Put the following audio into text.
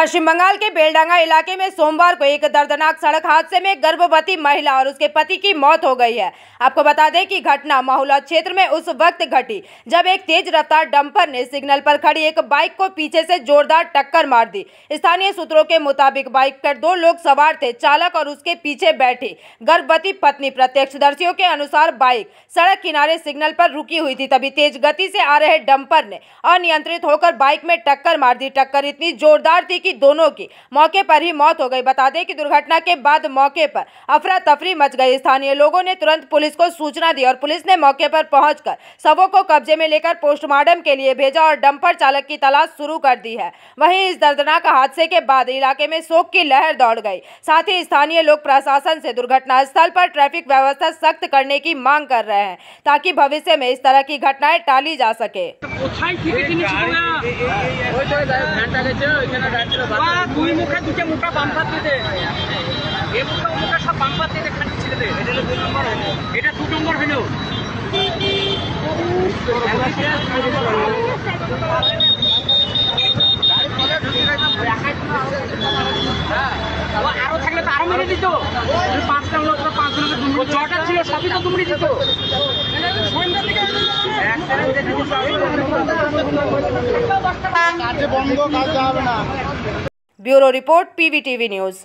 पश्चिम बंगाल के बेलडांगा इलाके में सोमवार को एक दर्दनाक सड़क हादसे में गर्भवती महिला और उसके पति की मौत हो गई है। आपको बता दें कि घटना माहुला क्षेत्र में उस वक्त घटी जब एक तेज रफ्तार डंपर ने सिग्नल पर खड़ी एक बाइक को पीछे से जोरदार टक्कर मार दी। स्थानीय सूत्रों के मुताबिक बाइक पर 2 लोग सवार थे, चालक और उसके पीछे बैठी गर्भवती पत्नी। प्रत्यक्षदर्शियों के अनुसार बाइक सड़क किनारे सिग्नल पर रुकी हुई थी, तभी तेज गति से आ रहे डंपर ने अनियंत्रित होकर बाइक में टक्कर मार दी। टक्कर इतनी जोरदार थी कि दोनों की मौके पर ही मौत हो गई। बता दें कि दुर्घटना के बाद मौके पर अफरा तफरी मच गई। स्थानीय लोगों ने तुरंत पुलिस को सूचना दी और पुलिस ने मौके पर पहुंचकर शवों को कब्जे में लेकर पोस्टमार्टम के लिए भेजा और डंपर चालक की तलाश शुरू कर दी है। वहीं इस दर्दनाक हादसे के बाद इलाके में शोक की लहर दौड़ गई। साथ ही स्थानीय लोग प्रशासन से दुर्घटना स्थल पर ट्रैफिक व्यवस्था सख्त करने की मांग कर रहे हैं ताकि भविष्य में इस तरह की घटनाएं टाली जा सके। দুই মুখে দুটো মুখা বাম্পার দিতে এই মুখা মুখা সব বাম্পার দিতে খালি ছেড়ে দে। এটা 2 নম্বর হলো আরো থাকলে তো আরো মেরে দিত। 5টা লোক তো 5 জনের জটা ছিল সবই তো তুমি দিত। Bureau report PVTV news.